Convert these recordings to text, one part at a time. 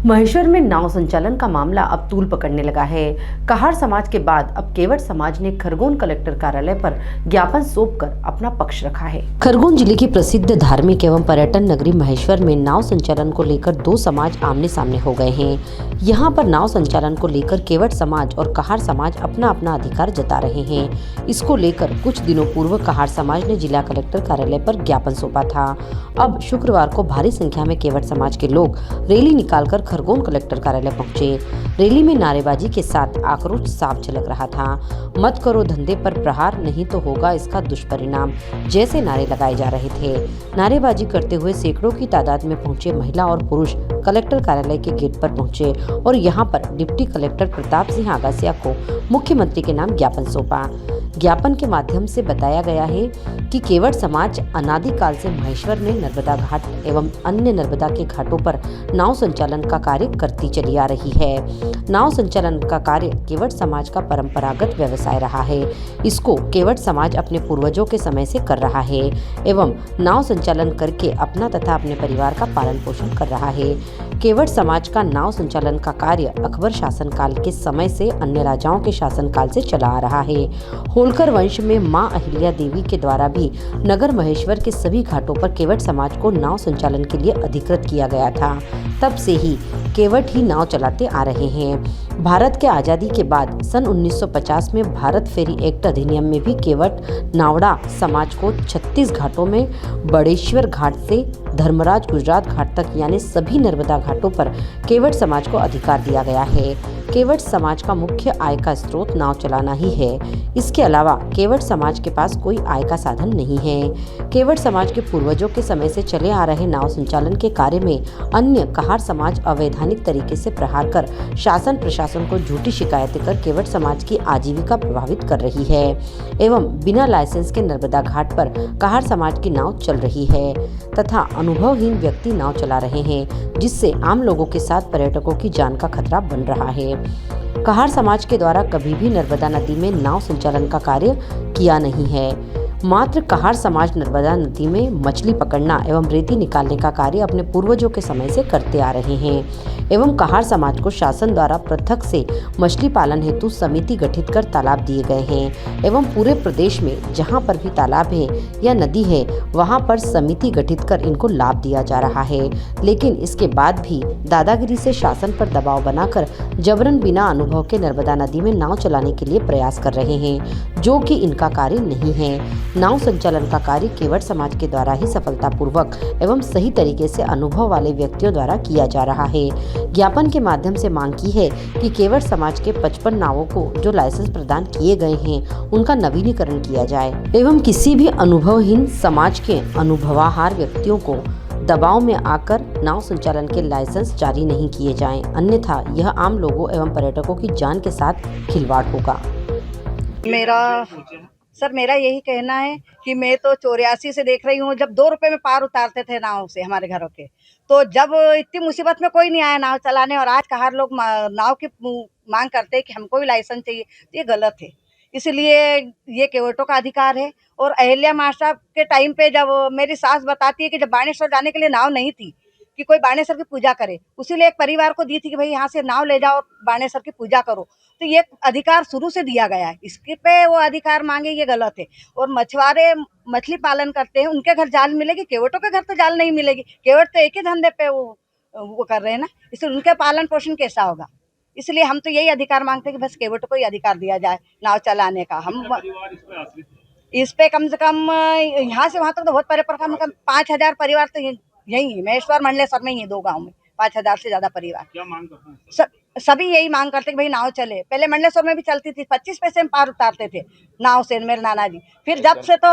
महेश्वर में नाव संचालन का मामला अब तूल पकड़ने लगा है। कहार समाज के बाद अब केवट समाज ने खरगोन कलेक्टर कार्यालय पर ज्ञापन सौंपकर अपना पक्ष रखा है। खरगोन जिले की प्रसिद्ध धार्मिक एवं पर्यटन नगरी महेश्वर में नाव संचालन को लेकर दो समाज आमने सामने हो गए हैं। यहाँ पर नाव संचालन को लेकर केवट समाज और कहार समाज अपना अपना अधिकार जता रहे हैं। इसको लेकर कुछ दिनों पूर्व कहार समाज ने जिला कलेक्टर कार्यालय पर ज्ञापन सौंपा था। अब शुक्रवार को भारी संख्या में केवट समाज के लोग रैली निकालकर खरगोन कलेक्टर कार्यालय पहुंचे। रैली में नारेबाजी के साथ आक्रोश साफ झलक रहा था। मत करो धंधे पर प्रहार, नहीं तो होगा इसका दुष्परिणाम, जैसे नारे लगाए जा रहे थे। नारेबाजी करते हुए सैकड़ों की तादाद में पहुंचे महिला और पुरुष कलेक्टर कार्यालय के गेट पर पहुंचे और यहां पर डिप्टी कलेक्टर प्रताप सिंह आगासिया को मुख्यमंत्री के नाम ज्ञापन सौंपा। ज्ञापन के माध्यम से बताया गया है कि केवट समाज अनादिकाल से महेश्वर में नर्मदा घाट एवं अन्य नर्मदा के घाटों पर नाव संचालन का कार्य करती चली आ रही है। नाव संचालन का कार्य केवट समाज का परंपरागत व्यवसाय रहा है। इसको केवट समाज अपने पूर्वजों के समय से कर रहा है एवं नाव संचालन करके अपना तथा अपने परिवार का पालन पोषण कर रहा है। केवट समाज का नाव संचालन का कार्य अकबर शासनकाल के समय से अन्य राजाओं के शासनकाल से चला आ रहा है। होलकर वंश में मां अहिल्या देवी के द्वारा भी नगर महेश्वर के सभी घाटों पर केवट समाज को नाव संचालन के लिए अधिकृत किया गया था। तब से ही केवट ही नाव चलाते आ रहे हैं। भारत के आज़ादी के बाद सन 1950 में भारत फेरी एक्ट अधिनियम में भी केवट नावड़ा समाज को 36 घाटों में बड़ेश्वर घाट से धर्मराज गुजरात घाट तक यानी सभी नर्मदा घाटों पर केवट समाज को अधिकार दिया गया है। केवट समाज का मुख्य आय का स्रोत नाव चलाना ही है। इसके अलावा केवट समाज के पास कोई आय का साधन नहीं है। केवट समाज के पूर्वजों के समय से चले आ रहे नाव संचालन के कार्य में अन्य कहार समाज अवैधानिक तरीके से प्रहार कर शासन प्रशासन को झूठी शिकायतें कर केवट समाज की आजीविका प्रभावित कर रही है एवं बिना लाइसेंस के नर्मदा घाट पर कहार समाज की नाव चल रही है तथा अनुभवहीन व्यक्ति नाव चला रहे हैं, जिससे आम लोगों के साथ पर्यटकों की जान का खतरा बन रहा है। कहार समाज के द्वारा कभी भी नर्मदा नदी में नाव संचालन का कार्य किया नहीं है। मात्र कहार समाज नर्मदा नदी में मछली पकड़ना एवं रेती निकालने का कार्य अपने पूर्वजों के समय से करते आ रहे हैं एवं कहार समाज को शासन द्वारा पृथक से मछली पालन हेतु समिति गठित कर तालाब दिए गए हैं एवं पूरे प्रदेश में जहां पर भी तालाब है या नदी है वहां पर समिति गठित कर इनको लाभ दिया जा रहा है। लेकिन इसके बाद भी दादागिरी से शासन पर दबाव बनाकर जबरन बिना अनुभव के नर्मदा नदी में नाव चलाने के लिए प्रयास कर रहे हैं, जो कि इनका कार्य नहीं है। नाव संचालन का कार्य केवट समाज के द्वारा ही सफलतापूर्वक एवं सही तरीके से अनुभव वाले व्यक्तियों द्वारा किया जा रहा है। ज्ञापन के माध्यम से मांग की है कि केवट समाज के 55 नावों को जो लाइसेंस प्रदान किए गए हैं उनका नवीनीकरण किया जाए एवं किसी भी अनुभवहीन समाज के अनुभवाहार व्यक्तियों को दबाव में आकर नाव संचालन के लाइसेंस जारी नहीं किए जाएं, अन्यथा यह आम लोगों एवं पर्यटकों की जान के साथ खिलवाड़ होगा। मेरा यही कहना है कि मैं तो 84 से देख रही हूँ, जब 2 रुपए में पार उतारते थे नाव से हमारे घरों के, तो जब इतनी मुसीबत में कोई नहीं आया नाव चलाने, और आज कहार लोग नाव की मांग करते हैं कि हमको भी लाइसेंस चाहिए, तो ये गलत है। इसलिए ये केवटों का अधिकार है। और अहिल्या माता के टाइम पे जब मेरी सास बताती है कि जब बाणेश्वर जाने के लिए नाव नहीं थी कि कोई बाणेश्वर की पूजा करे, उसीलिए एक परिवार को दी थी कि भाई यहाँ से नाव ले जाओ बाणेश्वर की पूजा करो। तो ये अधिकार शुरू से दिया गया है, इसके पे वो अधिकार मांगे ये गलत है। और मछुआरे मछली पालन करते हैं, उनके घर जाल मिलेगी, केवटों के घर तो जाल नहीं मिलेगी। केवट तो एक ही धंधे पे वो कर रहे हैं ना, इसलिए उनके पालन पोषण कैसा होगा। इसलिए हम तो यही अधिकार मांगते हैं कि बस केवटों को ही अधिकार दिया जाए नाव चलाने का। हम इस पे कम से कम यहाँ से वहां तक तो बहुत परे पर कम 5,000 परिवार तो यही है, महेश्वर मंडलेश्वर में ही है, 2 गांव में 5,000 से ज्यादा परिवार। क्या मांग करते हैं? सभी यही मांग करते कि भाई नाव चले। पहले मंडलेश्वर में भी चलती थी, 25 पैसे में पार उतारते थे नाव से मेरे नाना जी। फिर जब से तो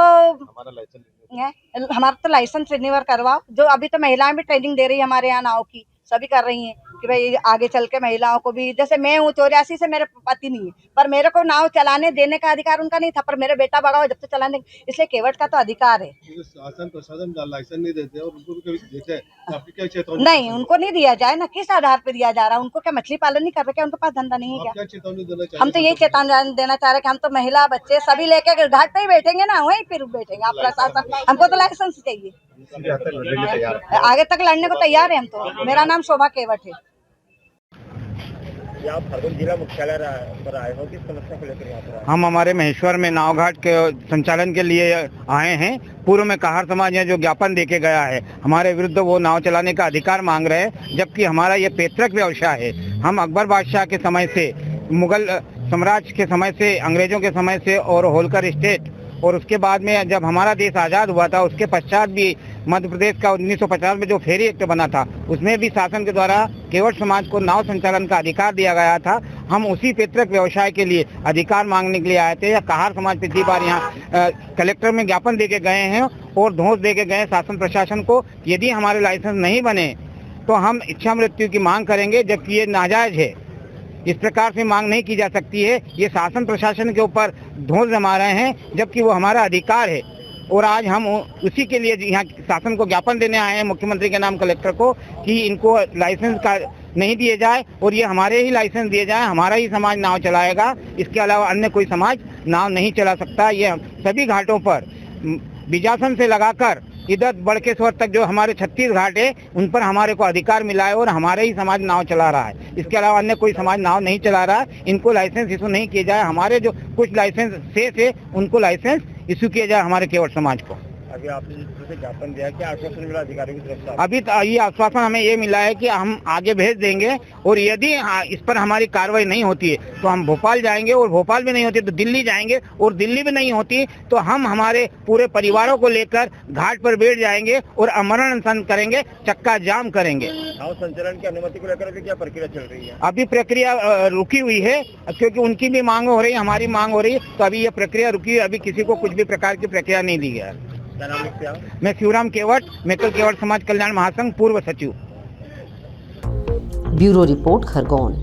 हमारा तो लाइसेंस रिन्यूअल करवाओ, जो अभी तो महिलाएं भी ट्रेनिंग दे रही है हमारे यहाँ नाव की, सभी कर रही हैं कि भाई आगे चल के महिलाओं को भी, जैसे मैं हूँ 84 से, मेरे पति नहीं है, पर मेरे को नाव चलाने देने का अधिकार उनका नहीं था, पर मेरे बेटा बड़ा हो जब तक चलाने, इसलिए केवट का तो अधिकार है। शासन प्रशासन लाइसेंस नहीं देते और उनको कभी देते हैं, तो आपकी क्या चेतावनी? नहीं, उनको नहीं दिया जाए ना, किस आधार पर दिया जा रहा है? उनको क्या मछली पालन नहीं कर रहे क्या? उनके पास धंधा नहीं है क्या? चेतावनी देना चाहिए? हम तो यही चेतावनी देना चाह रहे हैं कि हम तो महिला बच्चे सभी लेके घाट पे ही बैठेंगे ना, वहीं फिर बैठेंगे। आप प्रशासन, हमको तो लाइसेंस चाहिए, आगे तक लड़ने को तैयार है हम तो। मेरा नाम शोभा केवट है। ये आप खरगोन जिला मुख्यालय पर आए हो, किस समस्या को लेकर यहाँ पर आए? हम हमारे महेश्वर में नाव घाट के संचालन के लिए आए हैं। पूर्व में कहार समाज ने जो ज्ञापन देके गया है, हमारे विरुद्ध वो नाव चलाने का अधिकार मांग रहे हैं, जबकि हमारा ये पैतृक व्यवसाय है। हम अकबर बादशाह के समय से, मुगल साम्राज्य के समय से, अंग्रेजों के समय से और होलकर स्टेट, और उसके बाद में जब हमारा देश आज़ाद हुआ था उसके पश्चात भी मध्य प्रदेश का 1950 में जो फेरी एक्ट बना था उसमें भी शासन के द्वारा केवट समाज को नाव संचालन का अधिकार दिया गया था। हम उसी पैतृक व्यवसाय के लिए अधिकार मांगने के लिए आए थे। कहार समाज पिछली बार यहाँ कलेक्टर में ज्ञापन देके गए हैं और धौंस देके गए शासन प्रशासन को, यदि हमारे लाइसेंस नहीं बने तो हम इच्छा मृत्यु की मांग करेंगे, जबकि ये नाजायज है। इस प्रकार से मांग नहीं की जा सकती है। ये शासन प्रशासन के ऊपर धौंस जमा रहे हैं, जबकि वो हमारा अधिकार है। और आज हम उसी के लिए यहाँ शासन को ज्ञापन देने आए हैं, मुख्यमंत्री के नाम कलेक्टर को, कि इनको लाइसेंस का नहीं दिए जाए और ये हमारे ही लाइसेंस दिए जाए। हमारा ही समाज नाव चलाएगा, इसके अलावा अन्य कोई समाज नाव नहीं चला सकता। ये सभी घाटों पर बिजासन से लगाकर इधर बड़केश्वर तक जो हमारे 36 घाट है उन पर हमारे को अधिकार मिला है और हमारे ही समाज नाव चला रहा है। इसके अलावा अन्य कोई समाज नाव नहीं चला रहा है। इनको लाइसेंस इशू नहीं किए जाए। हमारे जो कुछ लाइसेंस शेष है उनको लाइसेंस इशू किया जाए हमारे केवट समाज को। अभी आपने जिस तरह से ज्ञापन दिया, क्या आश्वासन मिला अधिकारियों की तरफ से? अभी ये आश्वासन हमें ये मिला है कि हम आगे भेज देंगे, और यदि इस पर हमारी कार्रवाई नहीं होती है तो हम भोपाल जाएंगे, और भोपाल भी नहीं होती तो दिल्ली जाएंगे, और दिल्ली भी नहीं होती तो हम हमारे पूरे परिवारों को लेकर घाट पर बैठ जाएंगे और आमरण अनशन करेंगे, चक्का जाम करेंगे। नाव संचालन की अनुमति को लेकर अभी क्या प्रक्रिया चल रही है? अभी प्रक्रिया रुकी हुई है, क्योंकि उनकी भी मांग हो रही है, हमारी मांग हो रही है, तो अभी ये प्रक्रिया रुकी है। अभी किसी को कुछ भी प्रकार की प्रक्रिया नहीं दी गया। क्या नाम लिखते हैं आप? मैं शिवराम केवट, मेकल केवट समाज कल्याण महासंघ पूर्व सचिव। Bureau report Khargone.